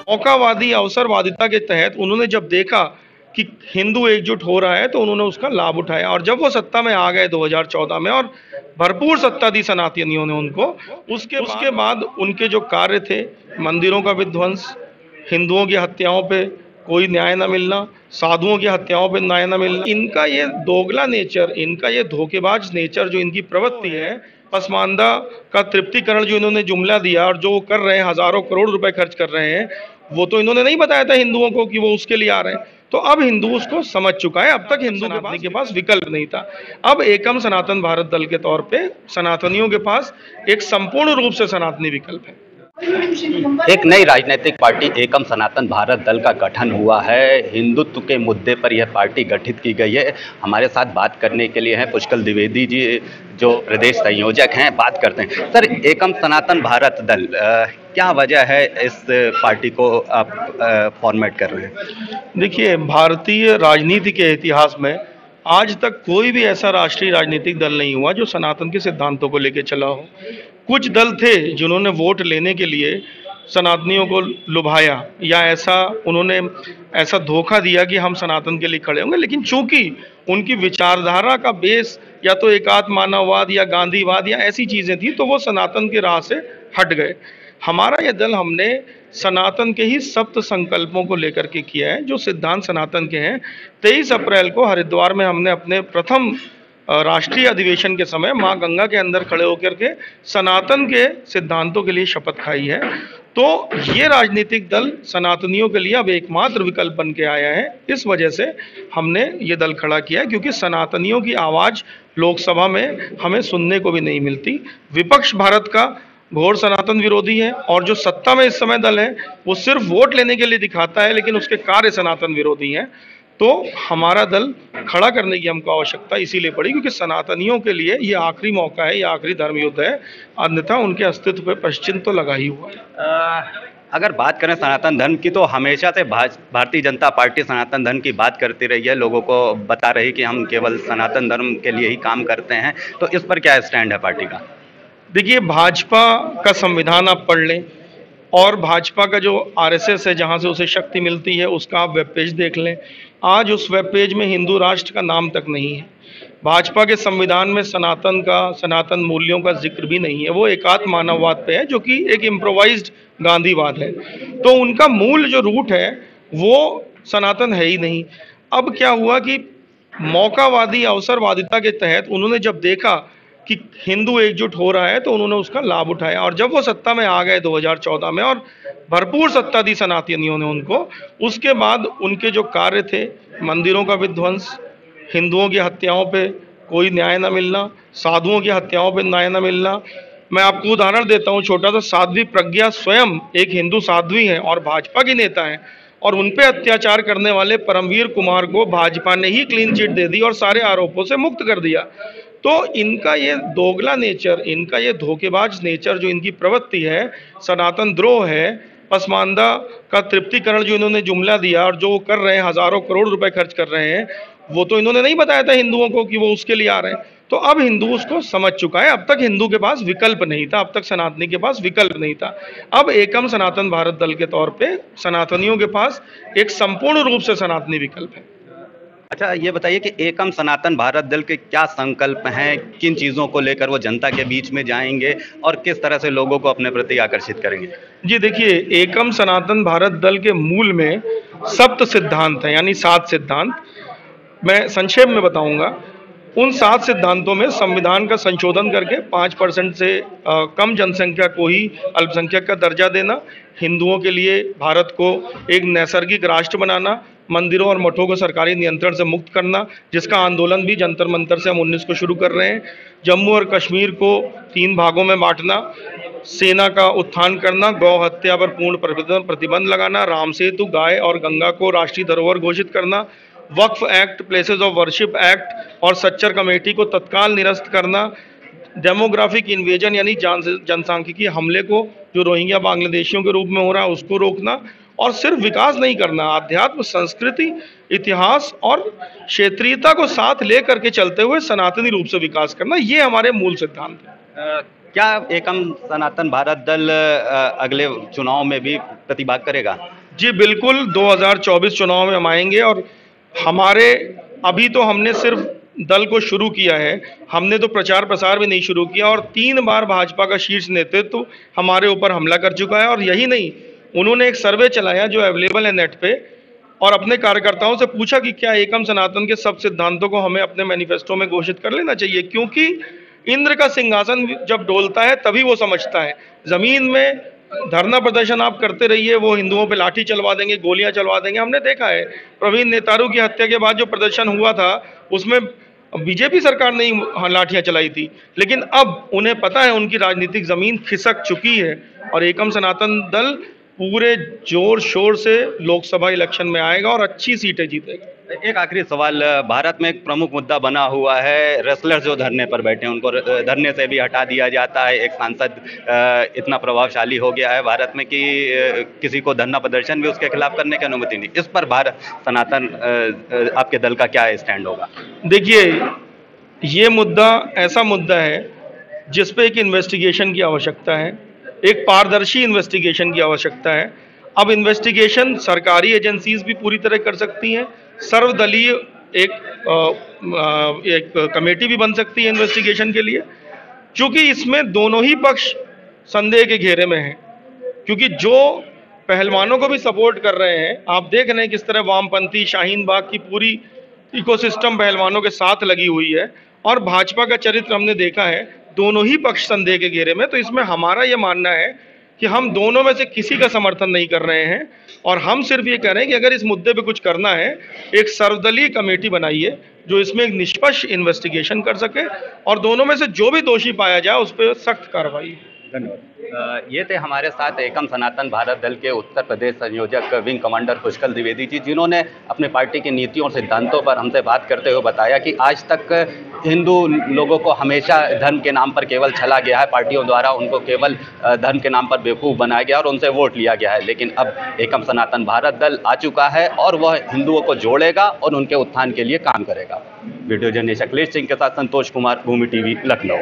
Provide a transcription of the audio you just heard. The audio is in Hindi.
मौकावादी अवसरवादिता के तहत उन्होंने जब देखा कि हिंदू एकजुट हो रहा है तो उन्होंने उसका लाभ उठाया, और जब वो सत्ता में आ गए 2014 में और भरपूर सत्ता दी सनातनियों ने उनको, उसके बाद उनके जो कार्य थे, मंदिरों का विध्वंस, हिंदुओं की हत्याओं पे कोई न्याय न मिलना, साधुओं की हत्याओं पे न्याय न मिलना, इनका ये दोगला नेचर, इनका ये धोखेबाज नेचर, जो इनकी प्रवृत्ति है, पसमानदा का तृप्तिकरण जो इन्होंने जुमला दिया और जो वो कर रहे हैं, हजारों करोड़ रुपए खर्च कर रहे हैं, वो तो इन्होंने नहीं बताया था हिंदुओं को कि वो उसके लिए आ रहे हैं। तो अब हिंदू उसको समझ चुका है। अब तक हिंदू के पास विकल्प नहीं था। अब एकम सनातन भारत दल के तौर पे सनातनियों के पास एक संपूर्ण रूप से सनातनी विकल्प है। एक नई राजनीतिक पार्टी एकम सनातन भारत दल का गठन हुआ है। हिंदुत्व के मुद्दे पर यह पार्टी गठित की गई है। हमारे साथ बात करने के लिए हैं पुष्कल द्विवेदी जी, जो प्रदेश संयोजक हैं। बात करते हैं सर, एकम सनातन भारत दल, क्या वजह है इस पार्टी को आप फॉर्मेट कर रहे हैं? देखिए, भारतीय राजनीति के इतिहास में आज तक कोई भी ऐसा राष्ट्रीय राजनीतिक दल नहीं हुआ जो सनातन के सिद्धांतों को लेकर चला हो। कुछ दल थे जिन्होंने वोट लेने के लिए सनातनियों को लुभाया, या उन्होंने ऐसा धोखा दिया कि हम सनातन के लिए खड़े होंगे, लेकिन चूंकि उनकी विचारधारा का बेस या तो एकात्म मानववाद या गांधीवाद या ऐसी चीज़ें थी, तो वो सनातन के राह से हट गए। हमारा यह दल हमने सनातन के ही सप्त संकल्पों को लेकर के किया है, जो सिद्धांत सनातन के हैं। 23 अप्रैल को हरिद्वार में हमने अपने प्रथम राष्ट्रीय अधिवेशन के समय मां गंगा के अंदर खड़े होकर के सनातन के सिद्धांतों के लिए शपथ खाई है। तो ये राजनीतिक दल सनातनियों के लिए अब एकमात्र विकल्प बन के आया है। इस वजह से हमने ये दल खड़ा किया है, क्योंकि सनातनियों की आवाज़ लोकसभा में हमें सुनने को भी नहीं मिलती। विपक्ष भारत का घोर सनातन विरोधी है, और जो सत्ता में इस समय दल है वो सिर्फ वोट लेने के लिए दिखाता है, लेकिन उसके कार्य सनातन विरोधी हैं। तो हमारा दल खड़ा करने की हमको आवश्यकता इसीलिए पड़ी, क्योंकि सनातनियों के लिए ये आखिरी मौका है, ये आखिरी धर्म युद्ध है, अन्यथा उनके अस्तित्व पर पश्चिम तो लगा ही हुआ है। अगर बात करें सनातन धर्म की, तो हमेशा से भारतीय जनता पार्टी सनातन धर्म की बात करती रही है, लोगों को बता रही कि हम केवल सनातन धर्म के लिए ही काम करते हैं। तो इस पर क्या स्टैंड है पार्टी का? देखिए, भाजपा का संविधान आप पढ़ लें, और भाजपा का जो आरएसएस है, जहाँ से उसे शक्ति मिलती है, उसका आप वेब पेज देख लें। आज उस वेब पेज में हिंदू राष्ट्र का नाम तक नहीं है। भाजपा के संविधान में सनातन मूल्यों का जिक्र भी नहीं है। वो एकात्म मानववाद पे है, जो कि एक इम्प्रोवाइज्ड गांधीवाद है। तो उनका मूल जो रूट है वो सनातन है ही नहीं। अब क्या हुआ कि मौकावादी अवसरवादिता के तहत उन्होंने जब देखा कि हिंदू एकजुट हो रहा है तो उन्होंने उसका लाभ उठाया, और जब वो सत्ता में आ गए 2014 में और भरपूर सत्ता दी सनातनियों ने उनको, उसके बाद उनके जो कार्य थे, मंदिरों का विध्वंस, हिंदुओं की हत्याओं पे कोई न्याय न मिलना, साधुओं की हत्याओं पे न्याय न मिलना। मैं आपको उदाहरण देता हूँ छोटा सा। साध्वी प्रज्ञा स्वयं एक हिंदू साध्वी हैं और भाजपा की नेता हैं, और उन पे अत्याचार करने वाले परमवीर कुमार को भाजपा ने ही क्लीन चिट दे दी और सारे आरोपों से मुक्त कर दिया। तो इनका ये दोगला नेचर, इनका ये धोखेबाज नेचर, जो इनकी प्रवृत्ति है, सनातन द्रोह है, पसमानदा का तृप्तिकरण जो इन्होंने जुमला दिया और जो वो कर रहे हैं, हजारों करोड़ रुपए खर्च कर रहे हैं, वो तो इन्होंने नहीं बताया था हिंदुओं को कि वो उसके लिए आ रहे हैं। तो अब हिंदू उसको समझ चुका है। अब तक हिंदू के पास विकल्प नहीं था, अब तक सनातनी के पास विकल्प नहीं था। अब एकम सनातन भारत दल के तौर पे सनातनियों के पास एक संपूर्ण रूप से सनातनी विकल्प है। अच्छा, ये बताइए कि एकम सनातन भारत दल के क्या संकल्प हैं, किन चीज़ों को लेकर वो जनता के बीच में जाएंगे और किस तरह से लोगों को अपने प्रति आकर्षित करेंगे? जी देखिए, एकम सनातन भारत दल के मूल में सप्त सिद्धांत हैं, यानी 7 सिद्धांत। मैं संक्षेप में बताऊंगा। उन 7 सिद्धांतों में संविधान का संशोधन करके 5% से कम जनसंख्या को ही अल्पसंख्यक का दर्जा देना, हिंदुओं के लिए भारत को एक नैसर्गिक राष्ट्र बनाना, मंदिरों और मठों को सरकारी नियंत्रण से मुक्त करना, जिसका आंदोलन भी जंतर मंतर से हम 19 को शुरू कर रहे हैं, जम्मू और कश्मीर को 3 भागों में बांटना, सेना का उत्थान करना, गौ हत्या पर पूर्ण प्रतिबंध लगाना, राम सेतु, गाय और गंगा को राष्ट्रीय धरोहर घोषित करना, Waqf act, places of worship act और सच्चर कमेटी को तत्काल निरस्त करना, डेमोग्राफिक इन्वेजन यानी जनसांख्यिकी हमले को जो रोहिंग्या बांग्लादेशियों के रूप में हो रहा है उसको रोकना, और सिर्फ विकास नहीं करना, आध्यात्म, संस्कृति, इतिहास और क्षेत्रीयता को साथ ले करके चलते हुए सनातनी रूप से विकास करना। ये हमारे मूल सिद्धांत हैं। क्या एकम सनातन भारत दल अगले चुनाव में भी प्रतिभाग करेगा? जी बिल्कुल, 2024 चुनाव में हम आएंगे और हमारे अभी तो हमने सिर्फ दल को शुरू किया है, हमने तो प्रचार प्रसार भी नहीं शुरू किया और 3 बार भाजपा का शीर्ष नेतृत्व हमारे ऊपर हमला कर चुका है। और यही नहीं, उन्होंने एक सर्वे चलाया जो अवेलेबल है नेट पे और अपने कार्यकर्ताओं से पूछा कि क्या एकम सनातन के सब सिद्धांतों को हमें अपने मैनिफेस्टो में घोषित कर लेना चाहिए, क्योंकि इंद्र का सिंहासन जब डोलता है तभी वो समझता है। जमीन में धरना प्रदर्शन आप करते रहिए, वो हिंदुओं पे लाठी चलवा देंगे, गोलियां चलवा देंगे। हमने देखा है प्रवीण नेतारू की हत्या के बाद जो प्रदर्शन हुआ था उसमें बीजेपी सरकार ने ही लाठियां चलाई थी, लेकिन अब उन्हें पता है उनकी राजनीतिक जमीन खिसक चुकी है और एकम सनातन दल पूरे जोर शोर से लोकसभा इलेक्शन में आएगा और अच्छी सीटें जीतेगा। एक आखिरी सवाल, भारत में एक प्रमुख मुद्दा बना हुआ है, रेसलर जो धरने पर बैठे हैं उनको धरने से भी हटा दिया जाता है। एक सांसद इतना प्रभावशाली हो गया है भारत में कि किसी को धरना प्रदर्शन भी उसके खिलाफ करने की अनुमति नहीं। इस पर भारत सनातन आपके दल का क्या स्टैंड होगा? देखिए, ये मुद्दा ऐसा मुद्दा है जिस पे एक इन्वेस्टिगेशन की आवश्यकता है, एक पारदर्शी इन्वेस्टिगेशन की आवश्यकता है। अब इन्वेस्टिगेशन सरकारी एजेंसीज भी पूरी तरह कर सकती हैं, सर्वदलीय एक कमेटी भी बन सकती है इन्वेस्टिगेशन के लिए, क्योंकि इसमें दोनों ही पक्ष संदेह के घेरे में हैं। क्योंकि जो पहलवानों को भी सपोर्ट कर रहे हैं, आप देख रहे हैं किस तरह वामपंथी शाहीन बाग की पूरी इकोसिस्टम पहलवानों के साथ लगी हुई है, और भाजपा का चरित्र हमने देखा है, दोनों ही पक्ष संदेह के घेरे में। तो इसमें हमारा ये मानना है कि हम दोनों में से किसी का समर्थन नहीं कर रहे हैं और हम सिर्फ ये कह रहे हैं कि अगर इस मुद्दे पे कुछ करना है, एक सर्वदलीय कमेटी बनाइए जो इसमें एक निष्पक्ष इन्वेस्टिगेशन कर सके और दोनों में से जो भी दोषी पाया जाए उस पर सख्त कार्रवाई। धन्यवाद। ये थे हमारे साथ एकम सनातन भारत दल के उत्तर प्रदेश संयोजक विंग कमांडर पुष्कल द्विवेदी जी, जिन्होंने अपने पार्टी की नीतियों और सिद्धांतों पर हमसे बात करते हुए बताया कि आज तक हिंदू लोगों को हमेशा धर्म के नाम पर केवल छला गया है, पार्टियों द्वारा उनको केवल धर्म के नाम पर बेवकूफ़ बनाया गया और उनसे वोट लिया गया है। लेकिन अब एकम सनातन भारत दल आ चुका है और वह हिंदुओं को जोड़ेगा और उनके उत्थान के लिए काम करेगा। वीडियो जर्नलिस्ट अखिलेश सिंह के साथ संतोष कुमार, भूमि टीवी, लखनऊ।